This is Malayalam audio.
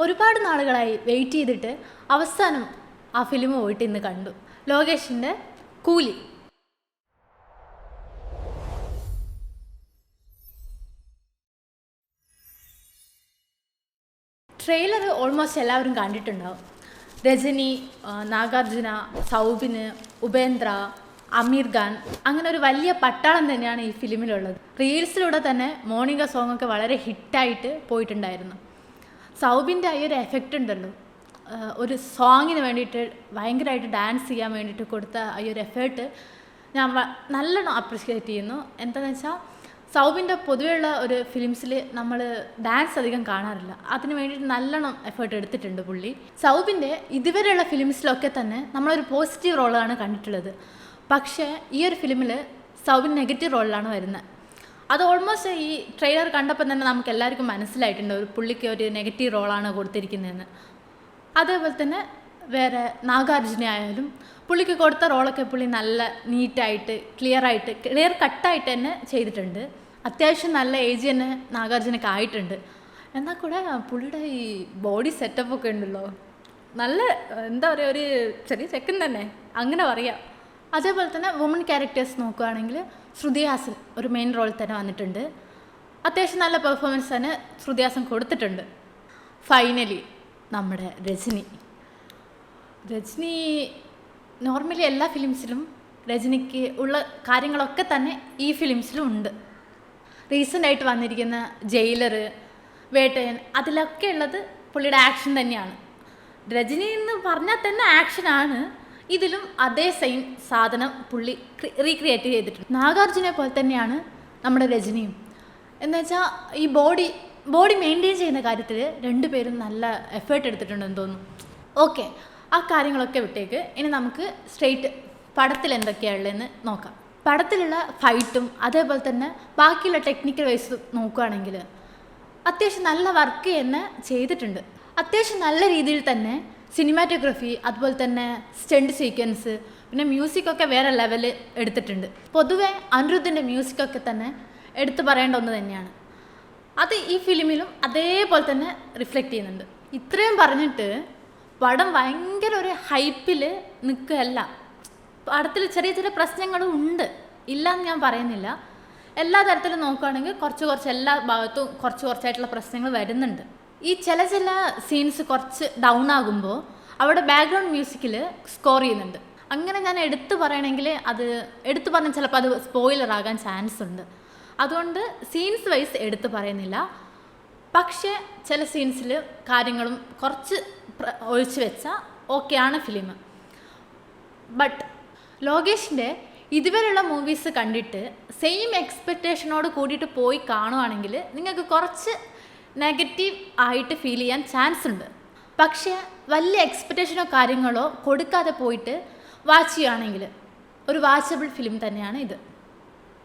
ഒരുപാട് നാളുകളായി വെയിറ്റ് ചെയ്തിട്ട് അവസാനം ആ ഫിലിം പോയിട്ട് ഇന്ന് കണ്ടു. ലോകേഷിൻ്റെ കൂലി. ട്രെയിലർ ഓൾമോസ്റ്റ് എല്ലാവരും കണ്ടിട്ടുണ്ടാവും. രജനി, നാഗാർജുന, സൗബിന്, ഉപേന്ദ്ര, അമീർ ഖാൻ, അങ്ങനെ ഒരു വലിയ പട്ടാളം തന്നെയാണ് ഈ ഫിലിമിലുള്ളത്. റീൽസിലൂടെ തന്നെ മോർണിംഗ് സോങ്ങൊക്കെ വളരെ ഹിറ്റായിട്ട് പോയിട്ടുണ്ടായിരുന്നു. സൗബിൻ്റെ ഈ ഒരു എഫക്റ്റ് ഉണ്ടല്ലോ, ഒരു സോങ്ങിന് വേണ്ടിയിട്ട് ഭയങ്കരമായിട്ട് ഡാൻസ് ചെയ്യാൻ വേണ്ടിയിട്ട് കൊടുത്ത ഈ ഒരു എഫേർട്ട് ഞാൻ നല്ലോണം അപ്രിഷ്യേറ്റ് ചെയ്യുന്നു. എന്താണെന്ന് വെച്ചാൽ സൗബിൻ്റെ പൊതുവെയുള്ള ഒരു ഫിലിംസിൽ നമ്മൾ ഡാൻസ് അധികം കാണാറില്ല. അതിന് വേണ്ടിയിട്ട് നല്ലോണം എഫേർട്ട് എടുത്തിട്ടുണ്ട് പുള്ളി. സൗബിൻ്റെ ഇതുവരെയുള്ള ഫിലിംസിലൊക്കെ തന്നെ നമ്മളൊരു പോസിറ്റീവ് റോളാണ് കണ്ടിട്ടുള്ളത്. പക്ഷേ ഈ ഒരു ഫിലിമിൽ സൗബിൻ നെഗറ്റീവ് റോളിലാണ് വരുന്നത്. അത് ഓൾമോസ്റ്റ് ഈ ട്രെയിലർ കണ്ടപ്പോൾ തന്നെ നമുക്ക് എല്ലാവർക്കും മനസ്സിലായിട്ടുണ്ട് ഒരു പുള്ളിക്ക് ഒരു നെഗറ്റീവ് റോളാണ് കൊടുത്തിരിക്കുന്നതെന്ന്. അതേപോലെ തന്നെ വേറെ നാഗാർജുന ആയാലും പുള്ളിക്ക് കൊടുത്ത റോളൊക്കെ പുള്ളി നല്ല നീറ്റായിട്ട് ക്ലിയർ കട്ടായിട്ട് തന്നെ ചെയ്തിട്ടുണ്ട്. അത്യാവശ്യം നല്ല ഏജ് തന്നെ നാഗാർജുനക്ക് ആയിട്ടുണ്ട്. എന്നാൽ കൂടെ പുള്ളിയുടെ ഈ ബോഡി സെറ്റപ്പൊക്കെ ഉണ്ടല്ലോ, നല്ല എന്താ പറയുക, ഒരു ചെറിയ ചെക്കൻ തന്നെ അങ്ങനെ പറയാം. അതേപോലെ തന്നെ വുമൺ ക്യാരക്ടേഴ്സ് നോക്കുകയാണെങ്കിൽ ശ്രുതി ഹാസൻ ഒരു മെയിൻ റോളിൽ തന്നെ വന്നിട്ടുണ്ട്. അത്യാവശ്യം നല്ല പെർഫോമൻസ് തന്നെ ശ്രുതി ഹാസൻ കൊടുത്തിട്ടുണ്ട്. ഫൈനലി നമ്മുടെ രജനി നോർമലി എല്ലാ ഫിലിംസിലും രജനിക്ക് ഉള്ള കാര്യങ്ങളൊക്കെ തന്നെ ഈ ഫിലിംസിലും ഉണ്ട്. റീസെൻ്റായിട്ട് വന്നിരിക്കുന്ന ജയിലർ, വേട്ടയൻ, അതിലൊക്കെ ഉള്ളത് പുള്ളിയുടെ ആക്ഷൻ തന്നെയാണ്. രജനി എന്ന് പറഞ്ഞാൽ തന്നെ ആക്ഷനാണ്. ഇതിലും അതേ സെയിം സാധനം പുള്ളി റീക്രിയേറ്റ് ചെയ്തിട്ടുണ്ട്. നാഗാർജുനെ പോലെ തന്നെയാണ് നമ്മുടെ രജനിയും. എന്നുവെച്ചാൽ ഈ ബോഡി മെയിൻറ്റെയിൻ ചെയ്യുന്ന കാര്യത്തിൽ രണ്ടുപേരും നല്ല എഫേർട്ട് എടുത്തിട്ടുണ്ടെന്ന് തോന്നുന്നു. ഓക്കെ, ആ കാര്യങ്ങളൊക്കെ വിട്ടേക്ക്. ഇനി നമുക്ക് സ്ട്രെയിറ്റ് പടത്തിൽ എന്തൊക്കെയാണ് ഉള്ളതെന്ന് നോക്കാം. പടത്തിലുള്ള ഫൈറ്റും അതേപോലെ തന്നെ ബാക്കിയുള്ള ടെക്നിക്കൽ വൈസ് നോക്കുകയാണെങ്കിൽ അത്യാവശ്യം നല്ല വർക്ക് തന്നെ ചെയ്തിട്ടുണ്ട്. അത്യാവശ്യം നല്ല രീതിയിൽ തന്നെ സിനിമാറ്റോഗ്രഫി, അതുപോലെ തന്നെ സ്റ്റണ്ട് സീക്വൻസ്, പിന്നെ മ്യൂസിക്കൊക്കെ വേറെ ലെവൽ എടുത്തിട്ടുണ്ട്. പൊതുവെ അനിരുദ്ധിൻ്റെ മ്യൂസിക്കൊക്കെ തന്നെ എടുത്തു പറയേണ്ട ഒന്ന് തന്നെയാണ്. അത് ഈ ഫിലിമിലും അതേപോലെ തന്നെ റിഫ്ലക്റ്റ് ചെയ്യുന്നുണ്ട്. ഇത്രയും പറഞ്ഞിട്ട് പടം ഭയങ്കര ഒരു ഹൈപ്പിൽ നിൽക്കുകയല്ല. പടത്തിൽ ചെറിയ ചെറിയ പ്രശ്നങ്ങളും ഉണ്ട്, ഇല്ലയെന്ന് ഞാൻ പറയുന്നില്ല. എല്ലാ തരത്തിലും നോക്കുകയാണെങ്കിൽ കുറച്ച് എല്ലാ ഭാഗത്തും കുറച്ചായിട്ടുള്ള പ്രശ്നങ്ങൾ വരുന്നുണ്ട്. ഈ ചില സീൻസ് കുറച്ച് ഡൗൺ ആകുമ്പോൾ അവിടെ ബാക്ക്ഗ്രൗണ്ട് മ്യൂസിക്കിൽ സ്കോർ ചെയ്യുന്നുണ്ട്. അങ്ങനെ ഞാൻ എടുത്തു പറയണമെങ്കിൽ അത് എടുത്തു പറഞ്ഞാൽ ചിലപ്പോൾ അത് സ്പോയിലർ ആകാൻ ചാൻസ് ഉണ്ട്. അതുകൊണ്ട് സീൻസ് വൈസ് എടുത്തു പറയുന്നില്ല. പക്ഷേ ചില സീൻസിൽ കാര്യങ്ങളും കുറച്ച് ഒഴിച്ചു വെച്ചാൽ ഓക്കെയാണ് ഫിലിം. ബട്ട് ലോകേഷിൻ്റെ ഇതുവരെയുള്ള മൂവീസ് കണ്ടിട്ട് സെയിം എക്സ്പെക്റ്റേഷനോട് കൂടിയിട്ട് പോയി കാണുവാണെങ്കിൽ നിങ്ങൾക്ക് കുറച്ച് നെഗറ്റീവ് ആയിട്ട് ഫീൽ ചെയ്യാൻ ചാൻസ് ഉണ്ട്. പക്ഷേ വലിയ എക്സ്പെക്റ്റേഷനോ കാര്യങ്ങളോ കൊടുക്കാതെ പോയിട്ട് വാച്ച് ചെയ്യുകയാണെങ്കിൽ ഒരു വാച്ചബിൾ ഫിലിം തന്നെയാണ് ഇത്.